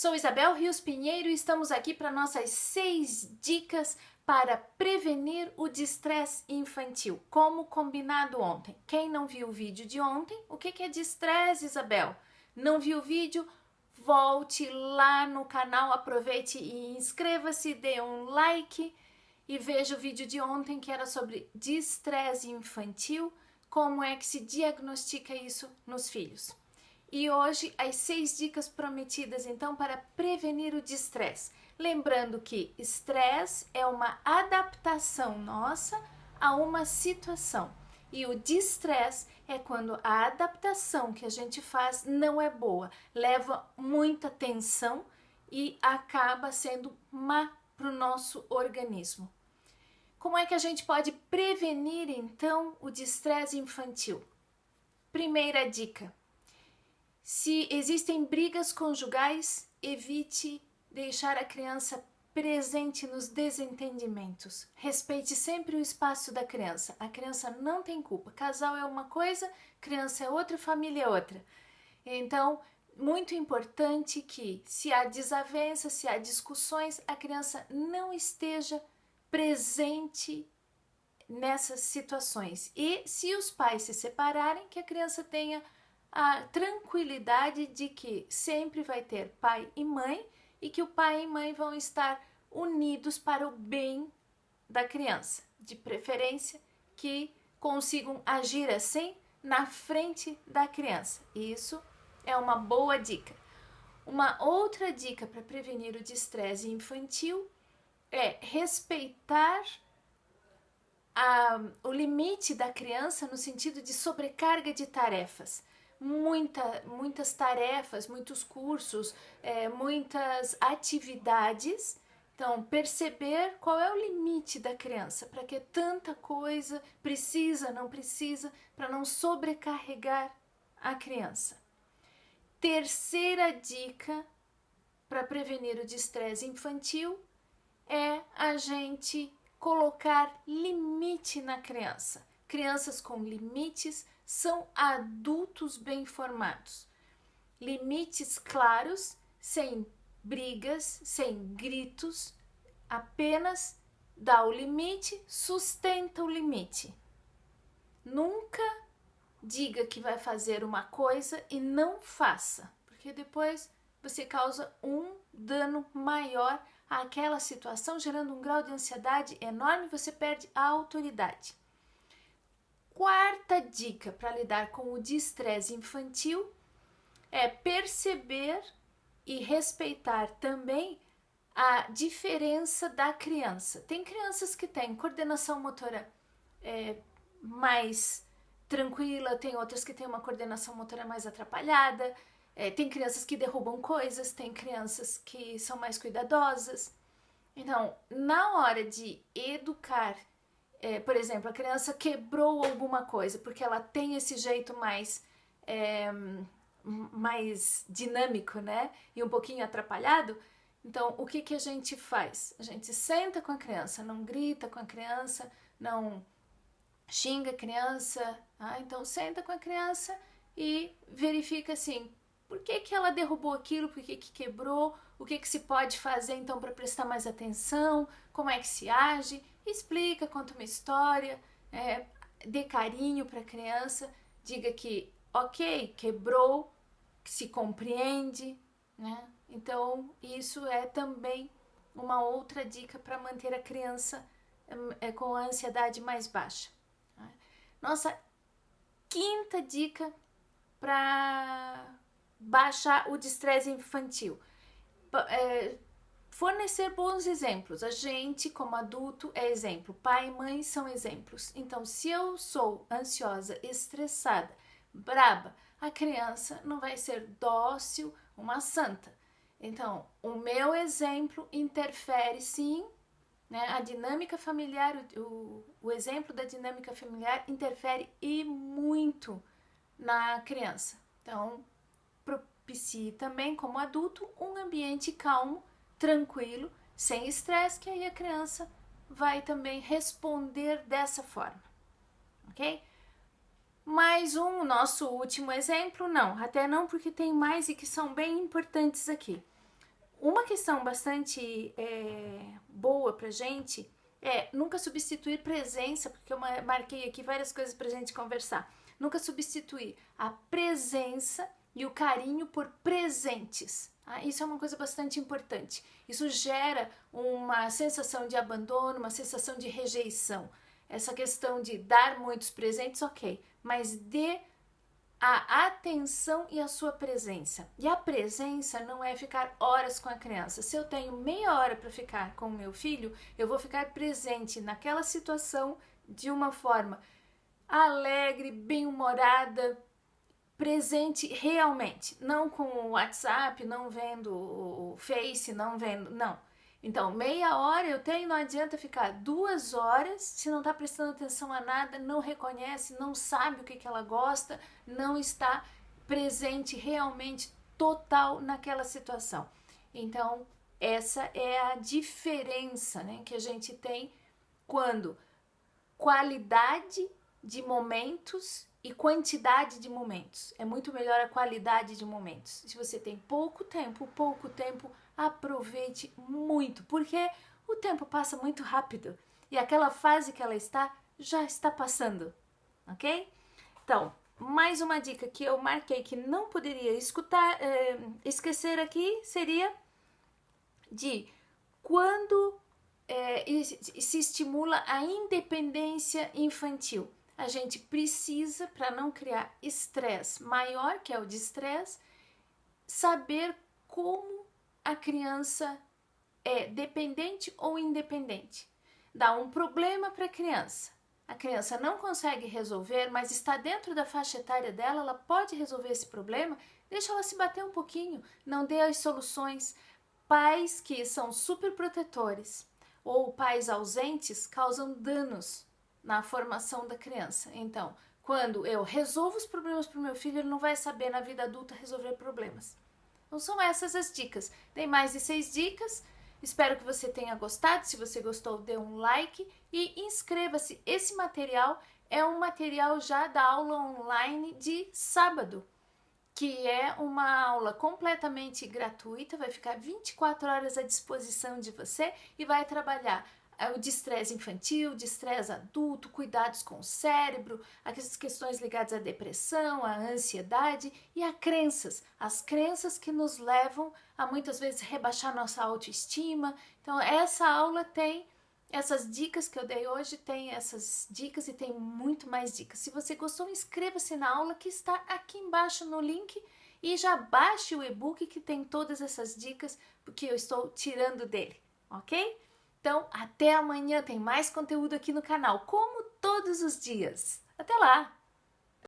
Sou Isabel Rios Pinheiro e estamos aqui para nossas 6 dicas para prevenir o distresse infantil, como combinado ontem. Quem não viu o vídeo de ontem, o que é distresse, Isabel? Não viu o vídeo? Volte lá no canal, aproveite e inscreva-se, dê um like e veja o vídeo de ontem que era sobre distresse infantil, como é que se diagnostica isso nos filhos. E hoje as 6 dicas prometidas então para prevenir o distresse. Lembrando que estresse é uma adaptação nossa a uma situação. E o distresse é quando a adaptação que a gente faz não é boa, leva muita tensão e acaba sendo má para o nosso organismo. Como é que a gente pode prevenir então o distresse infantil? Primeira dica. Se existem brigas conjugais, evite deixar a criança presente nos desentendimentos. Respeite sempre o espaço da criança. A criança não tem culpa. Casal é uma coisa, criança é outra, família é outra. Então, muito importante que, se há desavenças, se há discussões, a criança não esteja presente nessas situações. E se os pais se separarem, que a criança tenha a tranquilidade de que sempre vai ter pai e mãe e que o pai e mãe vão estar unidos para o bem da criança, de preferência que consigam agir assim na frente da criança. Isso é uma boa dica. Uma outra dica para prevenir o distresse infantil é respeitar o limite da criança no sentido de sobrecarga de tarefas. Muitas tarefas, muitos cursos, muitas atividades. Então, perceber qual é o limite da criança, para que tanta coisa precisa, não precisa, para não sobrecarregar a criança. Terceira dica para prevenir o distresse infantil é a gente colocar limite na criança. Crianças com limites são adultos bem formados. Limites claros, sem brigas, sem gritos, apenas dá o limite, sustenta o limite. Nunca diga que vai fazer uma coisa e não faça, porque depois você causa um dano maior àquela situação, gerando um grau de ansiedade enorme e você perde a autoridade. Quarta dica para lidar com o distresse infantil é perceber e respeitar também a diferença da criança. Tem crianças que têm coordenação motora mais tranquila, tem outras que têm uma coordenação motora mais atrapalhada, tem crianças que derrubam coisas, tem crianças que são mais cuidadosas. Então, na hora de educar, por exemplo, a criança quebrou alguma coisa porque ela tem esse jeito mais dinâmico, né? E um pouquinho atrapalhado. Então, o que a gente faz? A gente senta com a criança, não grita com a criança, não xinga a criança. Então, senta com a criança e verifica assim, por que ela derrubou aquilo, por que quebrou, o que se pode fazer então para prestar mais atenção, como é que se age, explica, conta uma história, dê carinho para a criança, diga que ok, quebrou, que se compreende, né? Então isso é também uma outra dica para manter a criança com a ansiedade mais baixa. Nossa quinta dica para baixar o distresse infantil. Fornecer bons exemplos. A gente, como adulto, é exemplo. Pai e mãe são exemplos. Então, se eu sou ansiosa, estressada, braba, a criança não vai ser dócil, uma santa. Então, o meu exemplo interfere sim, né? A dinâmica familiar, o exemplo da dinâmica familiar interfere e muito na criança. Então, propicie também, como adulto, um ambiente calmo, tranquilo, sem estresse, que aí a criança vai também responder dessa forma, ok? Mais um, nosso último exemplo, não, até não, porque tem mais e que são bem importantes aqui. Uma questão bastante boa pra gente é nunca substituir presença, porque eu marquei aqui várias coisas pra gente conversar. Nunca substituir a presença e o carinho por presentes. Tá? Isso é uma coisa bastante importante. Isso gera uma sensação de abandono, uma sensação de rejeição. Essa questão de dar muitos presentes, ok, mas dê a atenção e a sua presença. E a presença não é ficar horas com a criança. Se eu tenho meia hora para ficar com o meu filho, eu vou ficar presente naquela situação de uma forma alegre, bem-humorada, presente realmente, não com o WhatsApp, não vendo o Face, não vendo, não. Então, meia hora eu tenho, não adianta ficar 2 horas se não está prestando atenção a nada, não reconhece, não sabe o que ela gosta, não está presente realmente, total naquela situação. Então, essa é a diferença, né, que a gente tem quando qualidade de momentos e quantidade de momentos. É muito melhor a qualidade de momentos. Se você tem pouco tempo, aproveite muito, porque o tempo passa muito rápido e aquela fase que ela está já está passando, ok? Então, mais uma dica que eu marquei que não poderia esquecer aqui seria de quando se estimula a independência infantil. A gente precisa, para não criar estresse maior, que é o de estresse, saber como a criança é dependente ou independente. Dá um problema para a criança não consegue resolver, mas está dentro da faixa etária dela, ela pode resolver esse problema, deixa ela se bater um pouquinho, não dê as soluções. Pais que são super protetores ou pais ausentes causam danos na formação da criança. Então, quando eu resolvo os problemas para o meu filho, ele não vai saber na vida adulta resolver problemas. Então são essas as dicas. Tem mais de 6 dicas. Espero que você tenha gostado. Se você gostou, dê um like e inscreva-se. Esse material é um material já da aula online de sábado, que é uma aula completamente gratuita, vai ficar 24 horas à disposição de você e vai trabalhar o de estresse infantil, de estresse adulto, cuidados com o cérebro, as questões ligadas à depressão, à ansiedade e a crenças, as crenças que nos levam a muitas vezes rebaixar nossa autoestima. Então essa aula tem essas dicas que eu dei hoje, tem essas dicas e tem muito mais dicas. Se você gostou, inscreva-se na aula que está aqui embaixo no link e já baixe o e-book que tem todas essas dicas que eu estou tirando dele, ok? Então, até amanhã, tem mais conteúdo aqui no canal, como todos os dias. Até lá!